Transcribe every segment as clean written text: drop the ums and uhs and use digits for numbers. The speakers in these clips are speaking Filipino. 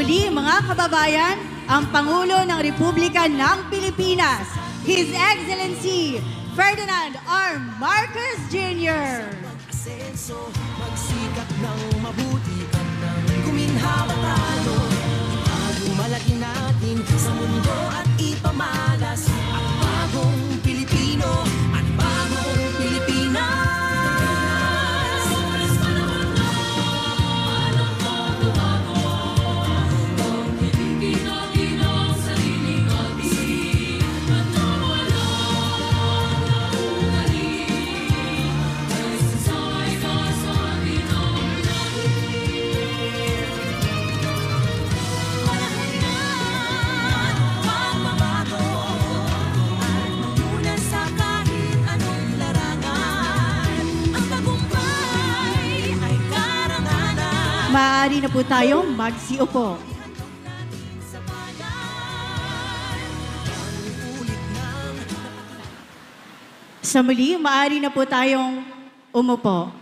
Muli mga kababayan, ang Pangulo ng Republika ng Pilipinas, His Excellency Ferdinand R. Marcos Jr. Magsikap ng mabuti at nang guminhawa tayo. Bagong malaki natin sa mundo at ipamalas ang bagong Pilipino at bagong Pilipinas. Maaari na po tayong magsiupo. Sa muli, maaari na po tayong umupo.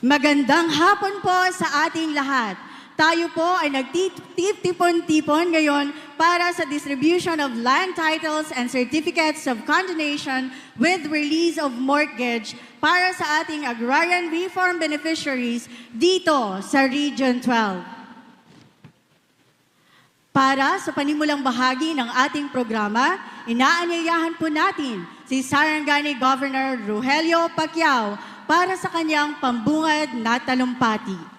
Magandang hapon po sa ating lahat. Tayo po ay nagtitipon-tipon ngayon para sa distribution of land titles and certificates of condonation with release of mortgage para sa ating agrarian reform beneficiaries dito sa Region 12. Para sa panimulang bahagi ng ating programa, inaanyayahan po natin si Sarangani Governor Rogelio Pacquiao para sa kanyang pambungad na talumpati.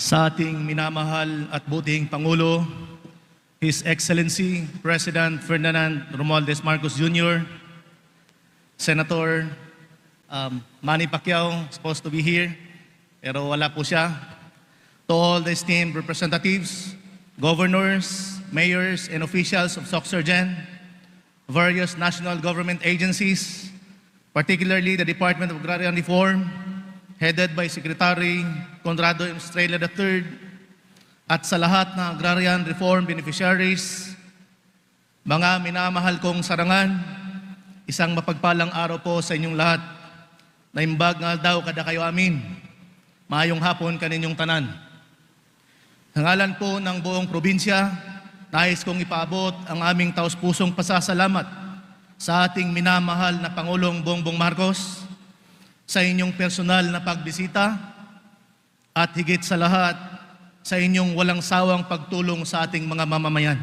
Sa ating minamahal at buting Pangulo, His Excellency President Ferdinand Romualdez Marcos Jr., Senator Manny Pacquiao, supposed to be here, pero wala po siya. To all the esteemed representatives, governors, mayors, and officials of Soxargen, various national government agencies, particularly the Department of Agrarian Reform, headed by Secretary Conrado M. Estrella III, at sa lahat ng agrarian reform beneficiaries, mga minamahal kong sarangan, isang mapagpalang araw po sa inyong lahat. Naimbag nga daw kada kayo amin. Maayong hapon kaninyong tanan. Sa ngalan po ng buong probinsya, nais kong ipaabot ang aming taos-pusong pasasalamat sa ating minamahal na Pangulong Bongbong Marcos sa inyong personal na pagbisita at higit sa lahat sa inyong walang sawang pagtulong sa ating mga mamamayan.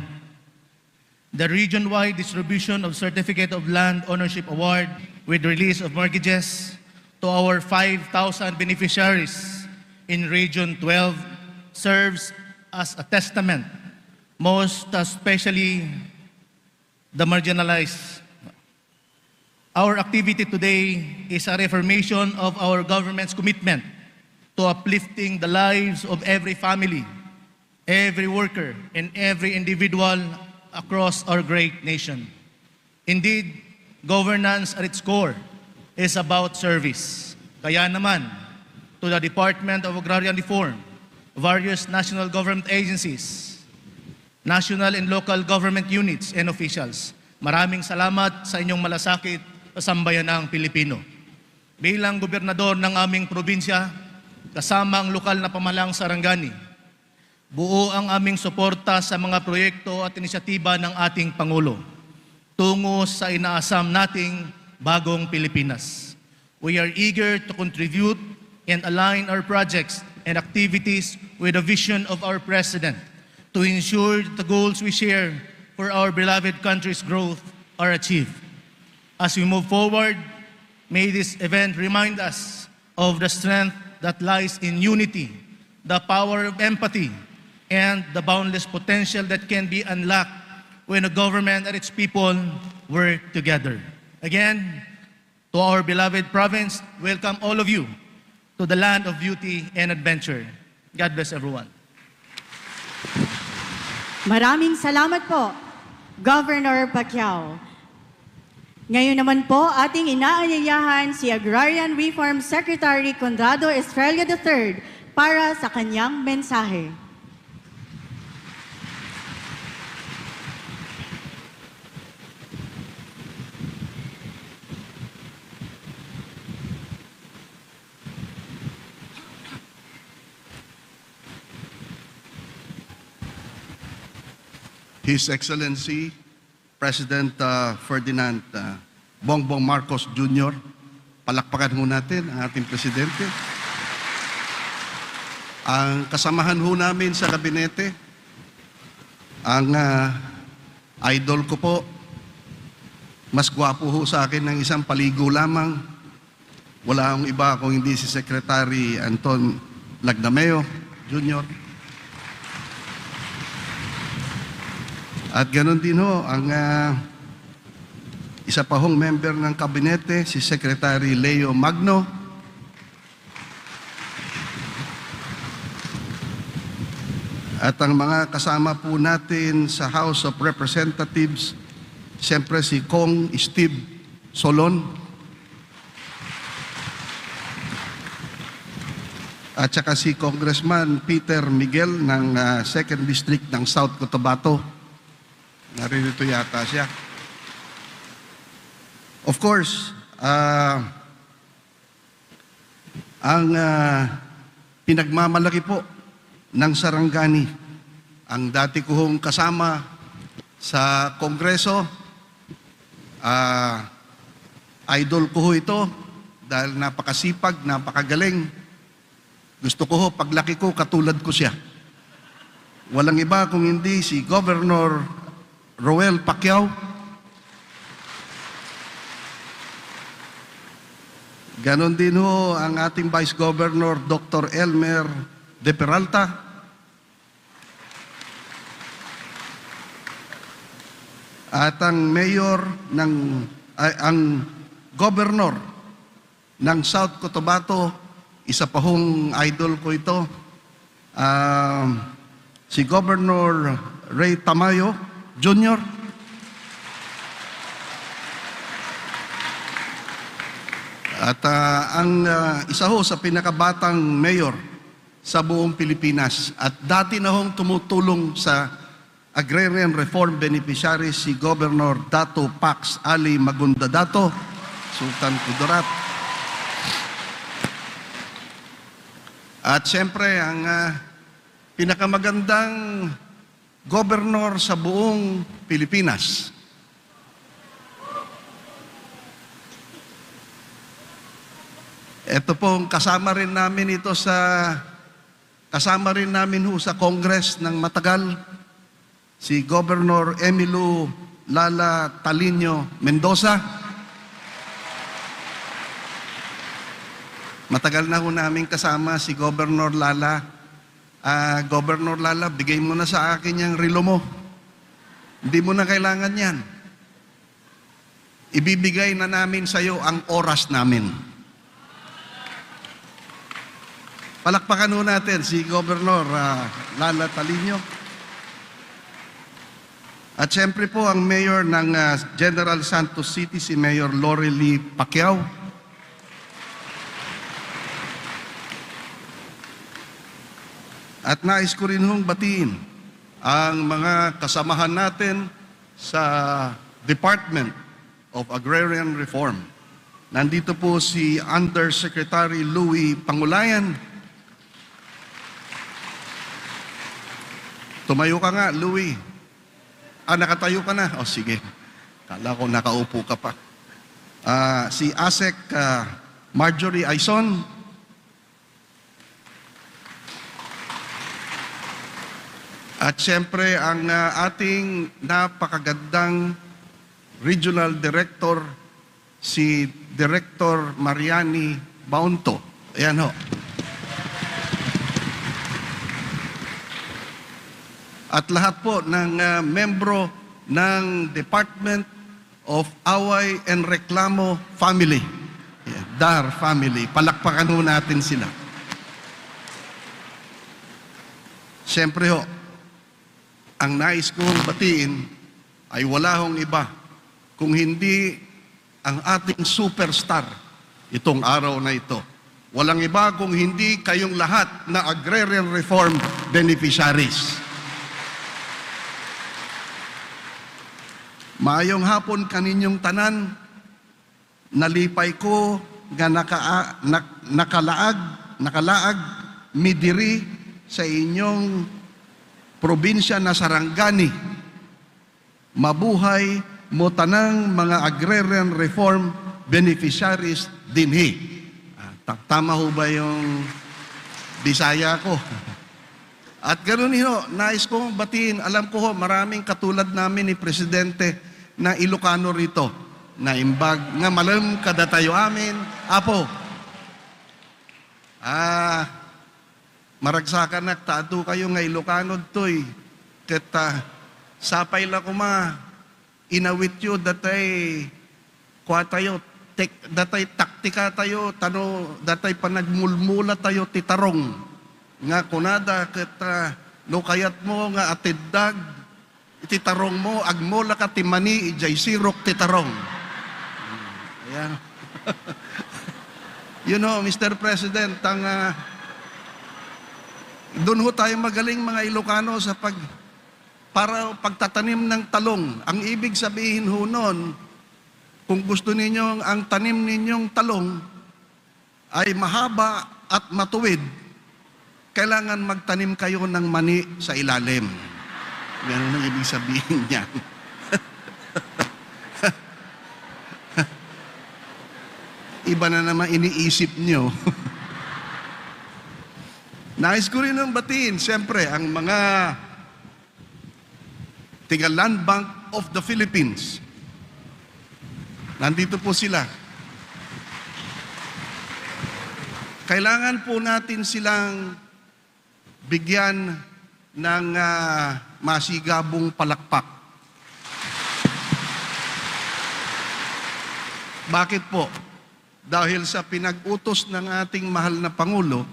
The region-wide distribution of Certificate of Land Ownership Award with release of mortgages to our 5,000 beneficiaries in Region 12 serves as a testament, most especially the marginalized. Our activity today is a reaffirmation of our government's commitment to uplifting the lives of every family, every worker, and every individual across our great nation. Indeed, governance at its core is about service. Kaya naman, to the Department of Agrarian Reform, various national government agencies, national and local government units and officials, maraming salamat sa inyong malasakit sa sambayanang Pilipino. Bilang gobernador ng aming probinsya, kasama ang lokal na pamahalang Sarangani, buo ang aming suporta sa mga proyekto at inisyatiba ng ating Pangulo tungo sa inaasam nating bagong Pilipinas. We are eager to contribute and align our projects and activities with the vision of our President to ensure that the goals we share for our beloved country's growth are achieved. As we move forward, may this event remind us of the strength that lies in unity, the power of empathy, and the boundless potential that can be unlocked when a government and its people work together. Again, to our beloved province, welcome all of you to the land of beauty and adventure. God bless everyone. Maraming salamat po, Governor Pacquiao. Ngayon naman po, ating inaanyayahan si Agrarian Reform Secretary Conrado Estrella III para sa kanyang mensahe. His Excellency President Ferdinand Bongbong Marcos Jr. Palakpakan ho natin ang ating presidente. Ang kasamahan ho namin sa gabinete, ang idol ko po, mas gwapo ho sa akin ng isang paligo lamang. Wala akong iba kung hindi si Secretary Anton Lagdameo Jr. At ganoon din ho, ang isa pa hong member ng kabinete, si Secretary Leo Magno. At ang mga kasama po natin sa House of Representatives, siyempre si Kong Steve Solon. At saka si Congressman Peter Miguel ng 2nd District ng South Cotabato. Naririto yata siya. Of course, ang pinagmamalaki po ng Sarangani, ang dati ko hong kasama sa Kongreso, idol ko ho ito dahil napakasipag, napakagaling. Gusto ko ho, paglaki ko, katulad ko siya. Walang iba kung hindi si Governor Roel Pacquiao. Ganon din ho ang ating Vice Governor Dr. Elmer De Peralta. At ang mayor ang governor ng South Cotabato, isa pa hong idol ko ito, si Governor Ray Tamayo Jr. At ang isa ho sa pinakabatang mayor sa buong Pilipinas at dati na hong tumutulong sa Agrarian Reform Beneficiaries si Governor Dato Pax Ali Magunda Dato, Sultan Kudarat. At siyempre ang pinakamagandang Governor sa buong Pilipinas. Ito pong kasama rin namin ho sa Congress ng matagal, si Governor Emilio Lala Talino Mendoza. Matagal na ho namin kasama si Governor Lala. Governor Lala, bigay mo na sa akin yung relo mo. Hindi mo na kailangan yan. Ibibigay na namin sa iyo ang oras namin. Palakpakan ho natin si Governor Lala Talino. At siyempre po ang Mayor ng General Santos City, si Mayor Lorely Pacquiao. At nais ko rin hong batiin ang mga kasamahan natin sa Department of Agrarian Reform. Nandito po si Undersecretary Louie Pangulayan. Tumayo ka nga, Louie. Nakatayo ka na? O sige. Kala ko nakaupo ka pa. Si ASEC Marjorie Aison. At siyempre ang ating napakagandang Regional Director, si Director Mariani Baunto. Ayan ho. At lahat po ng membro ng Department of Away and Reklamo Family. DAR Family. Palakpakan ho natin sila. Siyempre ho, ang nais kong batiin ay wala hong iba kung hindi ang ating superstar itong araw na ito. Walang iba kung hindi kayong lahat na agrarian reform beneficiaries. Maayong hapon kaninyong tanan, nalipay ko nga nakalaag midiri sa inyong probinsya na Sarangani. Mabuhay mo tanang mga agrarian reform beneficiaries dinhi. Tama ho ba yung Bisaya ko? At ganoon nais kong batiin. Alam ko ho, maraming katulad namin ni Presidente na Ilocano rito, na imbag nga malam kada tayo amin. Apo, maragsakan na, tato kayo nga Ilocano to'y, kita sapay la kuma, inawit yo datay, kwa tayo, datay taktika tayo, datay panagmulmula tayo titarong. Nga kunada kita kayat mo nga atiddag, titarong mo, agmola ka timani, ijay sirok titarong. Ayan. Mr. President, doon ho tayo magaling mga Ilocano sa para pagtatanim ng talong. Ang ibig sabihin ho noon, kung gusto ninyo ang tanim ninyong talong ay mahaba at matuwid, kailangan magtanim kayo ng mani sa ilalim. Ganun ang ibig sabihin niya. Iba na naman iniisip nyo. Nais ko rin ang batiin, siyempre, ang mga tiga Land Bank of the Philippines. Nandito po sila. Kailangan po natin silang bigyan ng masigabong palakpak. Bakit po? Dahil sa pinag-utos ng ating mahal na Pangulo,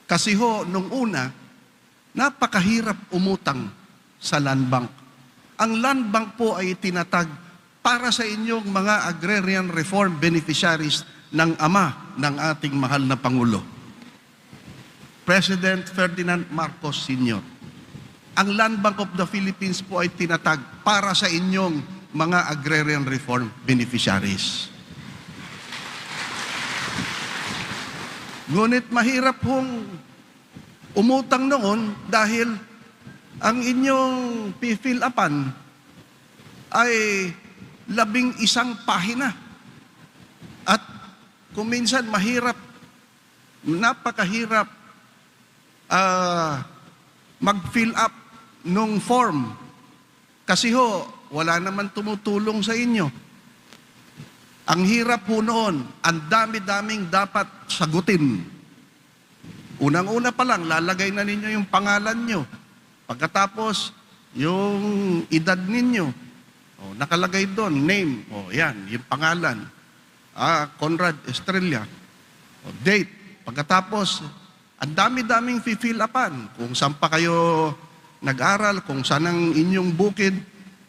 kasi ho, nung una, napakahirap umutang sa Land Bank. Ang Land Bank po ay tinatag para sa inyong mga agrarian reform beneficiaries ng ama ng ating mahal na Pangulo, President Ferdinand Marcos Sr. Ang Land Bank of the Philippines po ay tinatag para sa inyong mga agrarian reform beneficiaries. Ngunit mahirap hong umutang noon dahil ang inyong fill upan ay 11 pahina. At kung minsan mahirap, napakahirap mag-fill up nung form. Kasi ho, wala naman tumutulong sa inyo. Ang hirap po noon, ang dami-daming dapat sagutin. Unang-una pa lang, lalagay na ninyo yung pangalan nyo. Pagkatapos, yung edad ninyo. Nakalagay doon, name. Yan, yung pangalan. Conrad Estrella. Date. Pagkatapos, ang dami-daming fill upan. Kung saan pa kayo nag-aral, kung saan ang inyong bukid,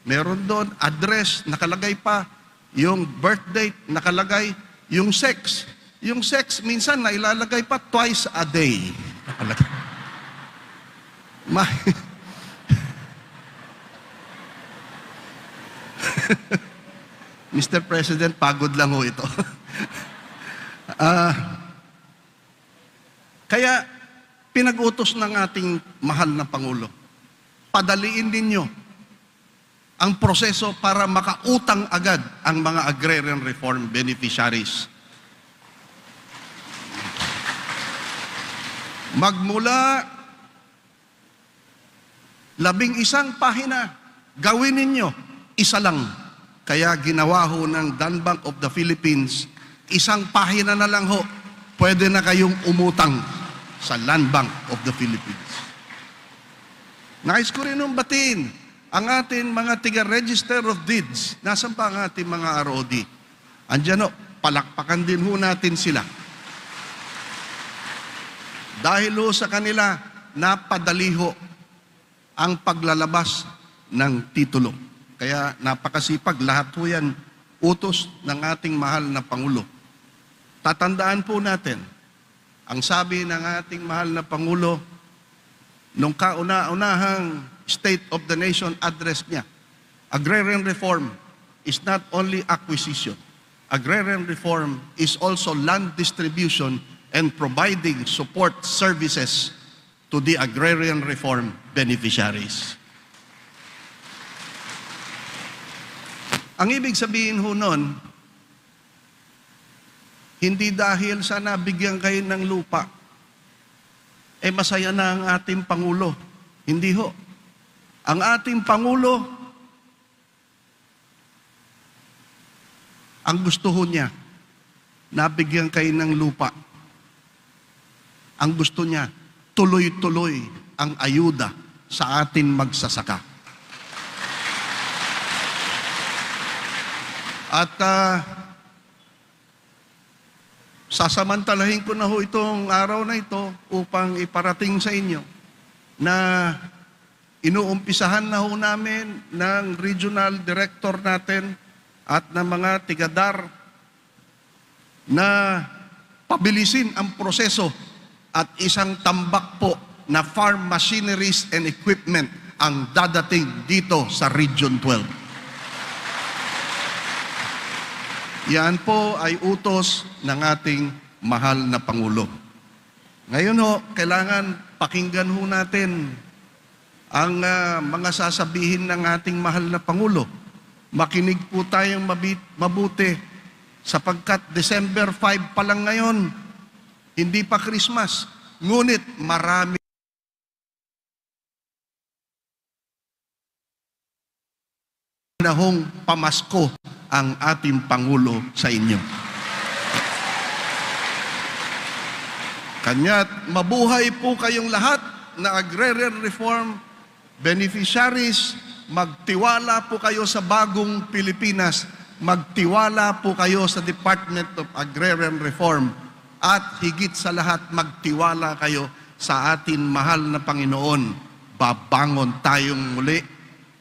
meron doon, address, nakalagay pa, yung birth date, nakalagay, yung sex. Yung sex, minsan na ilalagay pa twice a day. Nakalagay. Mr. President, pagod lang ho ito. Kaya, pinag-utos ng ating mahal na Pangulo, padaliin ninyo ang proseso para makautang agad ang mga agrarian reform beneficiaries. Magmula 11 pahina, gawin ninyo isa lang. Kaya ginawa ho ng Land Bank of the Philippines, 1 pahina na lang ho, pwede na kayong umutang sa Land Bank of the Philippines. Nais ko rin nung batiin ang ating mga tiga-register of deeds. Nasaan pa ang ating mga ROD? Andiyan ho, palakpakan din ho natin sila. Dahil ho sa kanila, napadali ho ang paglalabas ng titulo. Kaya napakasipag, lahat ho yan utos ng ating mahal na Pangulo. Tatandaan po natin, ang sabi ng ating mahal na Pangulo, nung kauna-unahang State of the Nation address niya, agrarian reform is not only acquisition. Agrarian reform is also land distribution and providing support services to the agrarian reform beneficiaries. Ang ibig sabihin ho nun, hindi dahil sa nabigyan kayo ng lupa, masaya na ang ating Pangulo. Hindi ho. Ang ating Pangulo, ang gusto ho niya, nabigyan kayo ng lupa. Ang gusto niya, tuloy-tuloy ang ayuda sa atin magsasaka. At sasamantalahin ko na ho itong araw na ito upang iparating sa inyo na inuumpisahan na ho namin ng regional director natin at ng mga tigadar na pabilisin ang proseso at isang tambak po na farm machineries and equipment ang dadating dito sa Region 12. Yan po ay utos ng ating mahal na Pangulo. Ngayon ho, kailangan pakinggan ho natin ang mga sasabihin ng ating mahal na Pangulo. Makinig po tayong mabuti sapagkat December 5 pa lang ngayon, hindi pa Christmas, ngunit marami panahong pamasko ang ating Pangulo sa inyo. Kanya't mabuhay po kayong lahat na agrarian reform beneficiaries, magtiwala po kayo sa bagong Pilipinas, magtiwala po kayo sa Department of Agrarian Reform, at higit sa lahat magtiwala kayo sa atin mahal na Panginoon. Babangon tayong muli,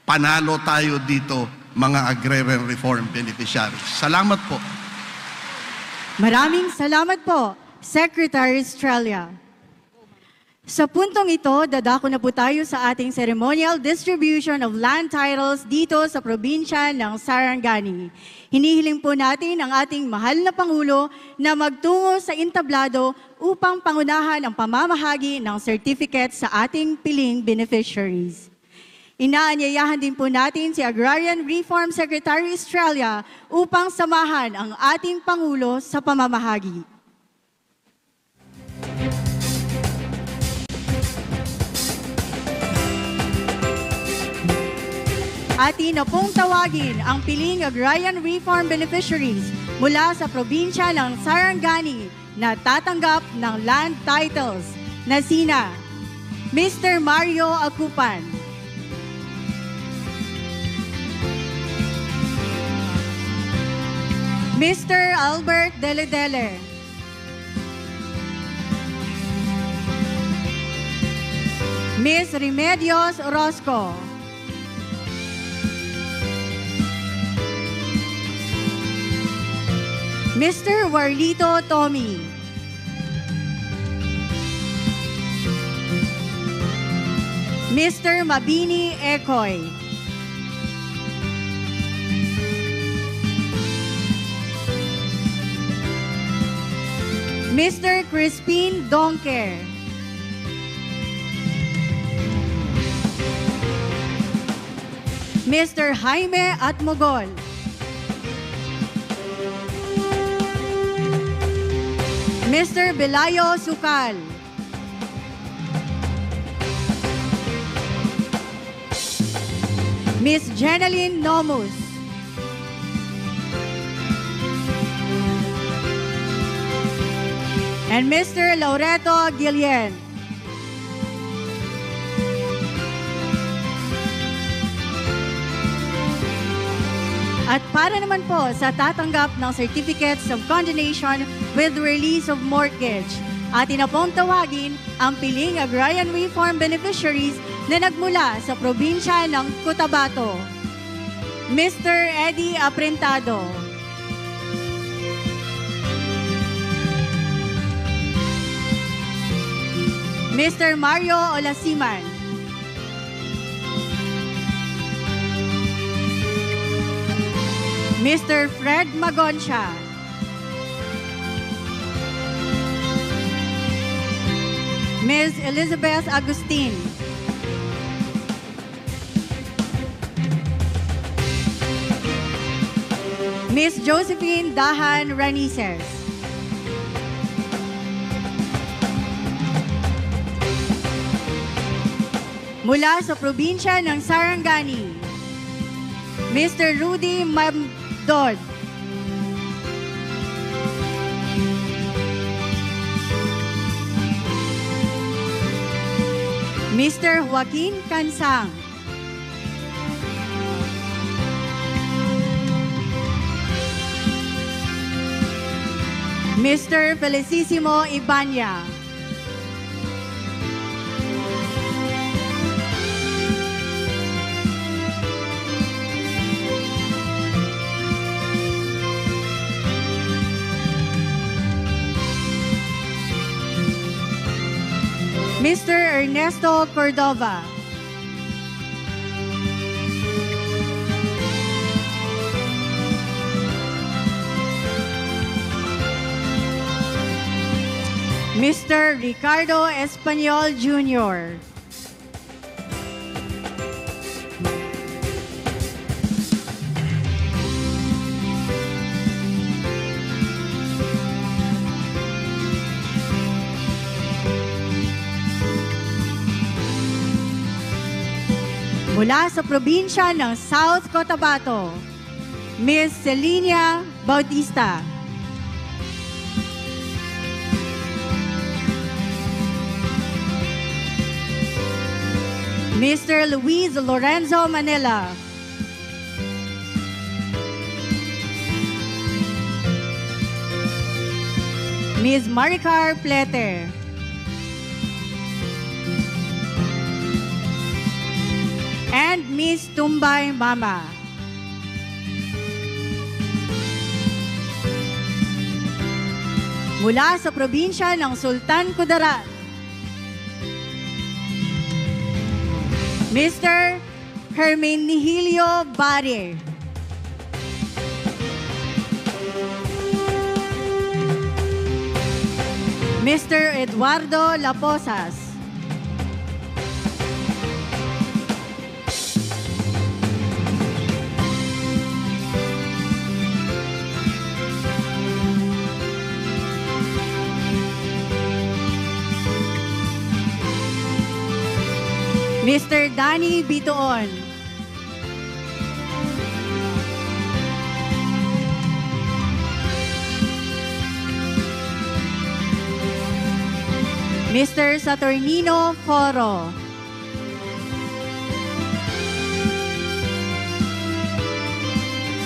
panalo tayo dito mga agrarian reform beneficiaries. Salamat po. Maraming salamat po, Secretary Estrella. Sa puntong ito, dadako na po tayo sa ating ceremonial distribution of land titles dito sa probinsya ng Sarangani. Hinihiling po natin ang ating mahal na Pangulo na magtungo sa entablado upang pangunahan ang pamamahagi ng certificate sa ating piling beneficiaries. Inaanyayahan din po natin si Agrarian Reform Secretary Estrella upang samahan ang ating Pangulo sa pamamahagi. Atin na pong tawagin ang piling Agrarian Reform Beneficiaries mula sa probinsya ng Sarangani na tatanggap ng land titles na sina Mr. Mario Acupan, Mr. Albert Deledele, Ms. Remedios Orozco, Mr. Warlito Tommy, Mr. Mabini Ekoy, Mr. Crispin Donker, Mr. Jaime Atmogol, Mr. Belayo Sukal, Ms. Jeneline Nomus, and Mr. Loreto Guillen. At para naman po sa tatanggap ng Certificates of Condonation with release of mortgage, atin na pong tawagin ang piling Agrarian Reform Beneficiaries na nagmula sa probinsya ng Cotabato. Mr. Eddie Aprentado, Mr. Mario Olasiman. Mr. Fred Magoncia. Ms. Elizabeth Agustin. Ms. Josephine Dahan Ranises. Mula sa probinsya ng Sarangani, Mr. Rudy Mamdod. Mr. Joaquin Cansang. Mr. Felicissimo Ibanya. Mr. Ernesto Cordova. Mr. Ricardo Espanyol Jr. Mula sa probinsya ng South Cotabato, Ms. Celinia Bautista. Mr. Luis Lorenzo Manila. Ms. Maricar Plete. And Ms. Tumbay Mama. Mula sa probinsya ng Sultan Kudarat, Mr. Hermenegildo Bare. Mr. Eduardo Laposas. Mr. Danny Bitoon. Mr. Saturnino Foro.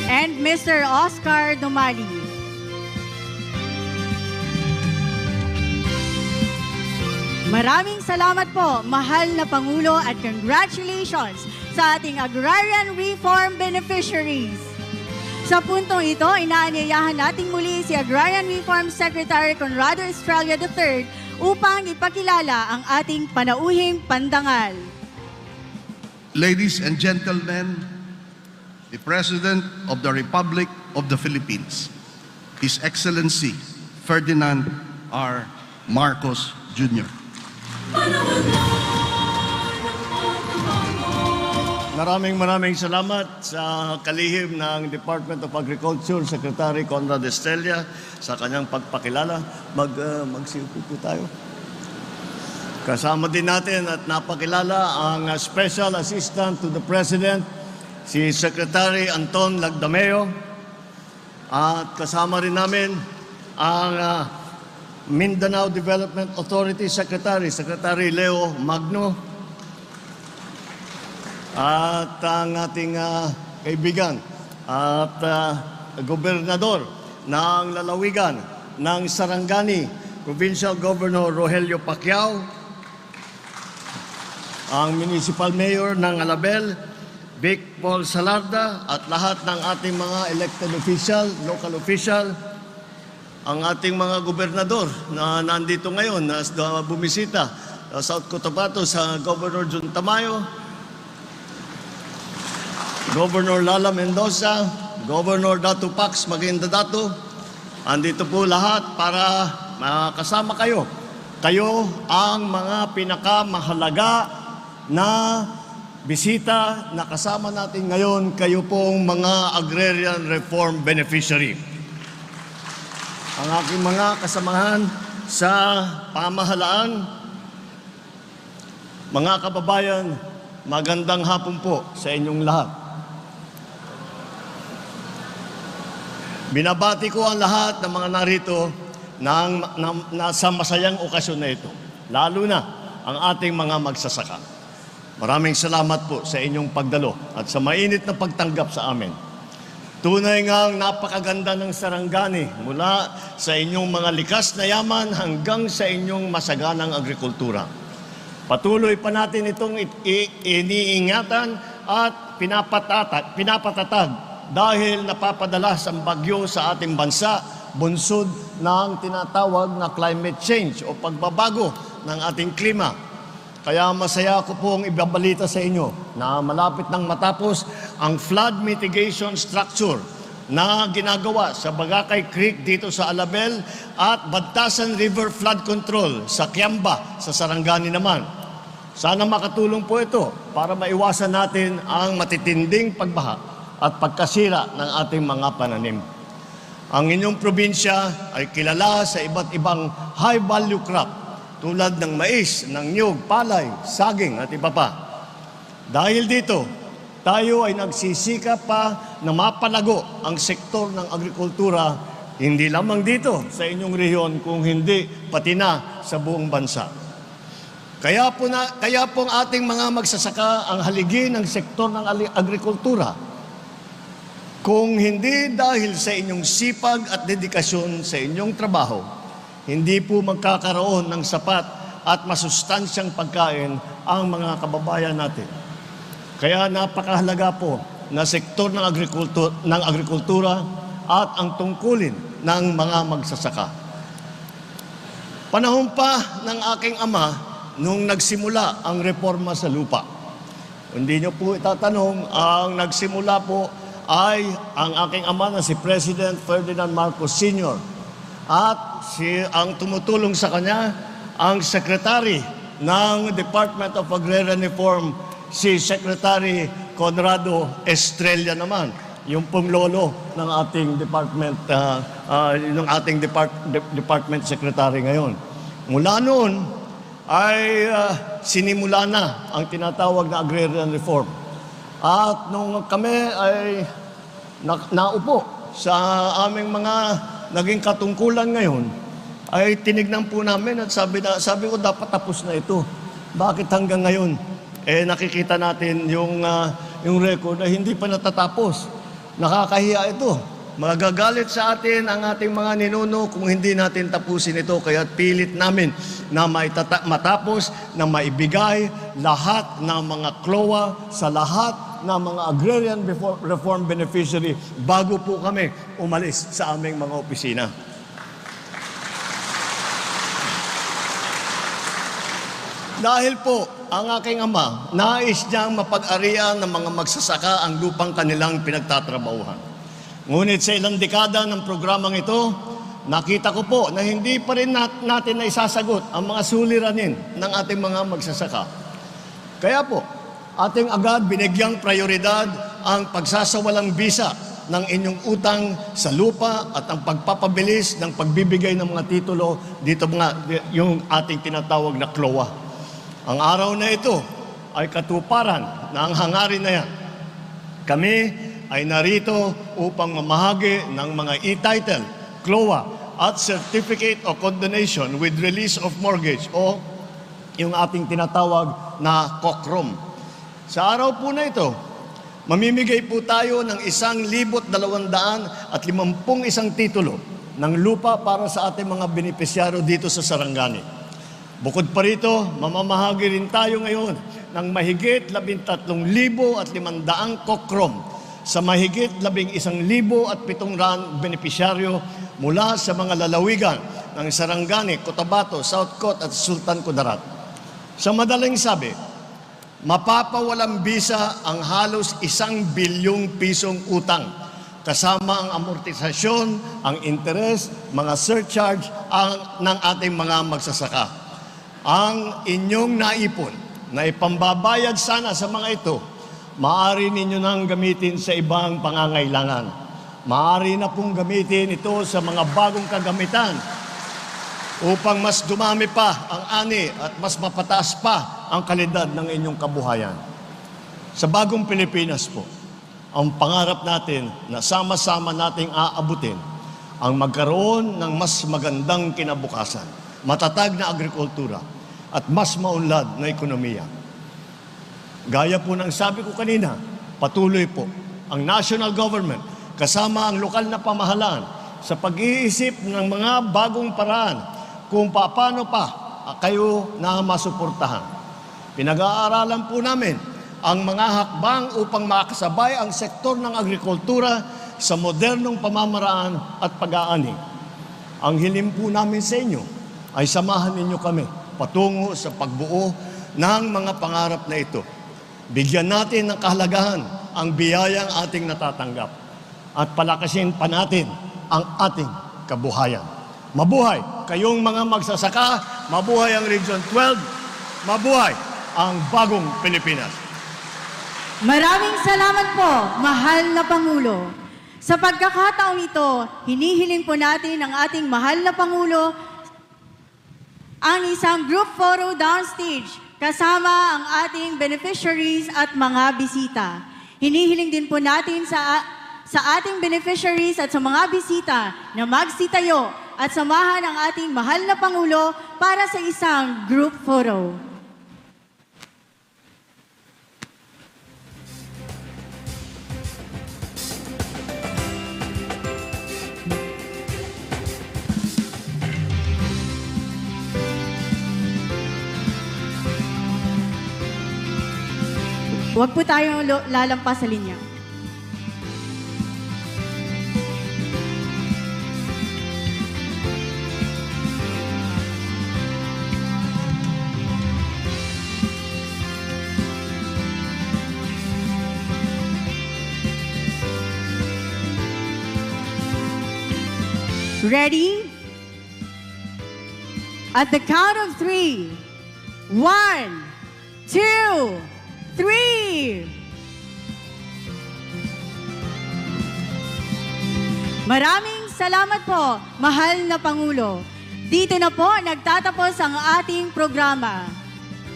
And Mr. Oscar Dumali. Maraming salamat po, mahal na Pangulo, at congratulations sa ating agrarian reform beneficiaries. Sa puntong ito, inaanyayahan nating muli si Agrarian Reform Secretary Conrado Estrella III upang ipakilala ang ating panauhing pandangal. Ladies and gentlemen, the President of the Republic of the Philippines, His Excellency Ferdinand R. Marcos Jr. Maraming salamat sa kalihim ng Department of Agriculture, Secretary Conrado Estrella, sa kanyang pagpakilala. Magsiupo po tayo. Kasama din natin at napakilala ang Special Assistant to the President, si Secretary Anton Lagdameo. At kasama rin namin ang Mindanao Development Authority Secretary, Secretary Leo Magno, at ang ating kaibigan at Gobernador ng Lalawigan ng Sarangani, Provincial Governor Rogelio Pacquiao, ang Municipal Mayor ng Alabel, Vic Paul Salarda, at lahat ng ating mga elected official, local official, ang ating mga gobernador na nandito ngayon na bumisita South Cotabato, sa Governor Jun Tamayo, Governor Lala Mendoza, Governor Datu Pax Maguindanao. Andito po lahat para makasama kayo. Kayo ang mga pinakamahalaga na bisita na kasama natin ngayon, kayo pong mga agrarian reform beneficiary. Ang aking mga kasamahan sa pamahalaan, mga kababayan, magandang hapon po sa inyong lahat. Binabati ko ang lahat ng mga narito sa masayang okasyon na ito, lalo na ang ating mga magsasaka. Maraming salamat po sa inyong pagdalo at sa mainit na pagtanggap sa amin. Tunay ngang napakaganda ng Sarangani mula sa inyong mga likas na yaman hanggang sa inyong masaganang agrikultura. Patuloy pa natin itong iniingatan at pinapatatag dahil napapadalas ang bagyo sa ating bansa, bunsod ng tinatawag na climate change o pagbabago ng ating klima. Kaya masaya ko pong ibabalita sa inyo na malapit nang matapos ang flood mitigation structure na ginagawa sa Bagakay Creek dito sa Alabel at Bantasan River Flood Control sa Kiamba sa Sarangani naman. Sana makatulong po ito para maiwasan natin ang matitinding pagbaha at pagkasira ng ating mga pananim. Ang inyong probinsya ay kilala sa iba't ibang high-value crop tulad ng mais, ng niyog, palay, saging at iba pa. Dahil dito, tayo ay nagsisikap pa na mapalago ang sektor ng agrikultura, hindi lamang dito sa inyong rehiyon, kung hindi pati na sa buong bansa. Kaya po ang ating mga magsasaka ang haligi ng sektor ng agrikultura. Kung hindi dahil sa inyong sipag at dedikasyon sa inyong trabaho, hindi po magkakaroon ng sapat at masustansyang pagkain ang mga kababayan natin. Kaya napakahalaga po na sektor ng agrikultura at ang tungkulin ng mga magsasaka. Panahon pa ng aking ama nung nagsimula ang reforma sa lupa. Hindi niyo po itatanong, ang nagsimula po ay ang aking ama na si President Ferdinand Marcos Sr. At ang tumutulong sa kanya, ang Secretary ng Department of Agrarian Reform, si Secretary Conrado Estrella naman, yung pong lolo ng ating department secretary ngayon. Mula noon ay sinimula na ang tinatawag na agrarian reform. At nung kami ay naupo sa aming mga naging katungkulan ngayon, ay tinignan po namin at sabi ko dapat tapos na ito. Bakit hanggang ngayon? Nakikita natin yung record na hindi pa natatapos. Nakakahiya ito. Magagalit sa atin ang ating mga ninuno kung hindi natin tapusin ito. Kaya pilit namin na matapos, na maibigay lahat ng mga CLOA sa lahat ng mga agrarian reform beneficiary bago po kami umalis sa aming mga opisina. Dahil po ang aking ama, nais niyang mapag-arian ng mga magsasaka ang lupang kanilang pinagtatrabahuhan. Ngunit sa ilang dekada ng programang ito, nakita ko po na hindi pa rin natin na isasagot ang mga suliranin ng ating mga magsasaka. Kaya po, ating agad binigyang prioridad ang pagsasawalang bisa ng inyong utang sa lupa at ang pagpapabilis ng pagbibigay ng mga titulo dito yung ating tinatawag na CLOA. Ang araw na ito ay katuparan ng hangarin na yan. Kami ay narito upang mamahagi ng mga e-title, CLOA at Certificate of Condonation with Release of Mortgage o yung ating tinatawag na COCROM. Sa araw po na ito, mamimigay po tayo ng 1,251 titulo ng lupa para sa ating mga benepisyaryo dito sa Sarangani. Bukod pa rito, mamamahagi rin tayo ngayon ng mahigit 13,500 COCROM sa mahigit 11,700 benepisyaryo mula sa mga lalawigan ng Sarangani, Cotabato, South Cot at Sultan Kudarat. Sa madaling sabi, mapapawalang bisa ang halos 1 bilyong pisong utang kasama ang amortisasyon, ang interest, mga surcharge ng ating mga magsasaka. Ang inyong naipon na ipambabayad sana sa mga ito, maaari ninyo nang gamitin sa ibang pangangailangan. Maaari na pong gamitin ito sa mga bagong kagamitan upang mas dumami pa ang ani at mas mapataas pa ang kalidad ng inyong kabuhayan. Sa bagong Pilipinas po, ang pangarap natin na sama-sama nating aabutin ang magkaroon ng mas magandang kinabukasan, matatag na agrikultura at mas maunlad na ekonomiya. Gaya po ng sabi ko kanina, patuloy po ang national government kasama ang lokal na pamahalaan sa pag-iisip ng mga bagong paraan kung paano pa kayo na masuportahan. Pinag-aaralan po namin ang mga hakbang upang makasabay ang sektor ng agrikultura sa modernong pamamaraan at pag-aani. Ang hiling po namin sa inyo ay samahan ninyo kami patungo sa pagbuo ng mga pangarap na ito. Bigyan natin ng kahalagahan ang biyayang ating natatanggap at palakasin pa natin ang ating kabuhayan. Mabuhay kayong mga magsasaka, mabuhay ang Region 12, mabuhay ang bagong Pilipinas. Maraming salamat po, mahal na Pangulo. Sa pagkakataong ito, hinihiling po natin ang ating mahal na Pangulo ang isang group photo downstage kasama ang ating beneficiaries at mga bisita. Hinihiling din po natin sa ating beneficiaries at sa mga bisita na magsitayo at samahan ang ating mahal na Pangulo para sa isang group photo. Huwag po tayong lalampas sa linya. Ready? At the count of 3. 1, 2, 3. Maraming salamat po, mahal na Pangulo. Dito na po nagtatapos ang ating programa.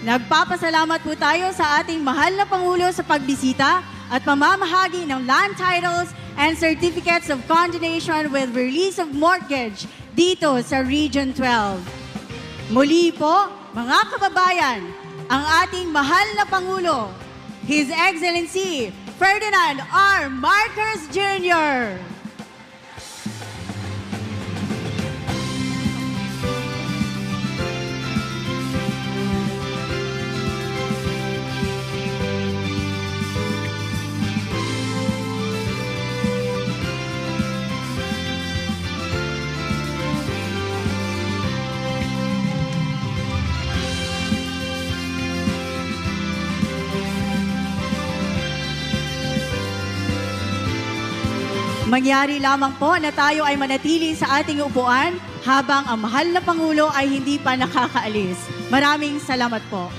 Nagpapasalamat po tayo sa ating mahal na Pangulo sa pagbisita at pamamahagi ng land titles and certificates of condonation with release of mortgage dito sa Region 12. Muli po, mga kababayan, ang ating mahal na Pangulo, His Excellency Ferdinand R. Marcos Jr. Mangyari lamang po na tayo ay manatili sa ating upuan habang ang mahal na Pangulo ay hindi pa nakakaalis. Maraming salamat po.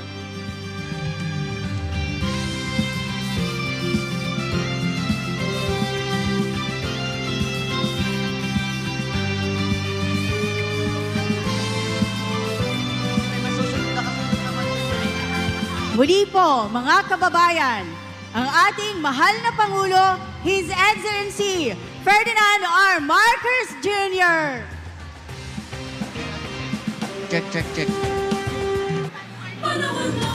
Muli po, mga kababayan, ang ating mahal na Pangulo, His Excellency Ferdinand R. Marcos Jr. Check, check, check. Panahon na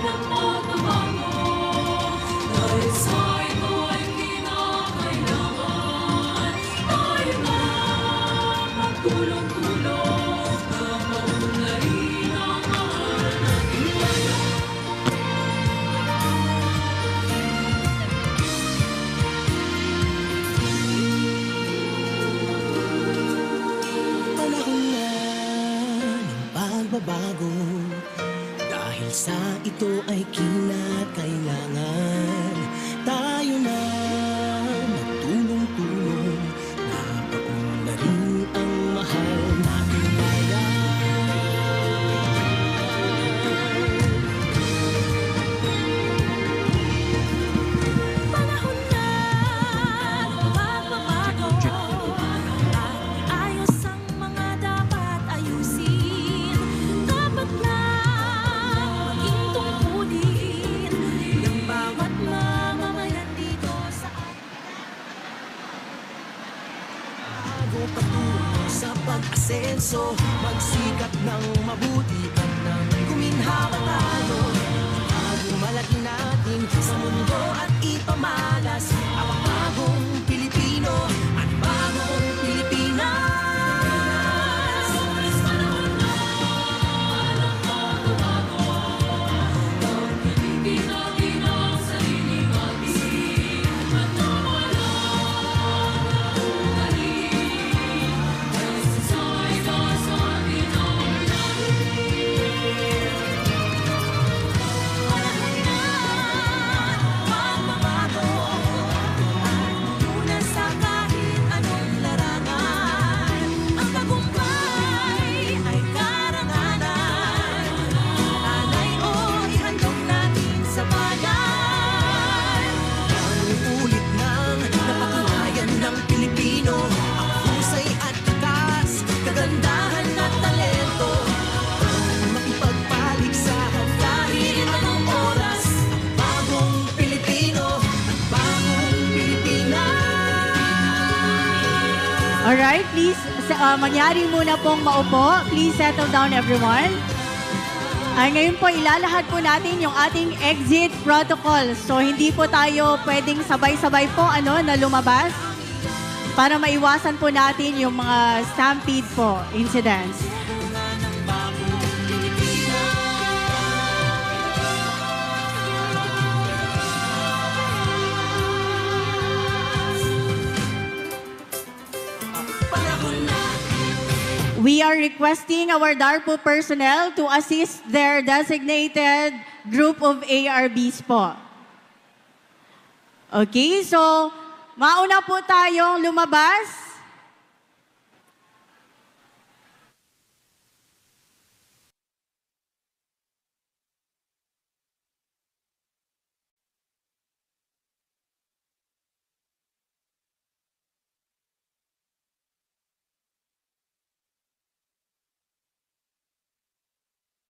ng pagbabago, bansa ito ay kinakailangan. Tayo na magtulong-tulong, napaunlarin ang mahal nating bayan. Panahon na magbabago at ayos ang mga dapat ayusin. Dapat lang maging tungkulin ng bawat mamamayan dito sa bago patungo sa pag-asenso. Magsikap ng mabuti at nang guminhawa tayo. Bagong malaki natin sa mundo at ipamalas ang bagong Pilipino at bagong Pilipinas. Una sa kahit anong larangan, ang tagumpay ay karangalan. Alay o ihandog natin sa bayan. Ang ulit ng napatunayan ng Pilipino, ang husay at takas, kagandahan at talento. Makipagpaligsahan kahit anong oras, bagong Pilipino at bagong Pilipinas. Alright, please, mangyari muna pong maupo. Please settle down everyone. Ay, ngayon po, ilalahad po natin yung ating exit protocol. So, hindi po tayo pwedeng sabay-sabay po na lumabas para maiwasan po natin yung mga stampede po incidents. We are requesting our DARPO personnel to assist their designated group of ARBs po. Okay, so mauna po tayong lumabas.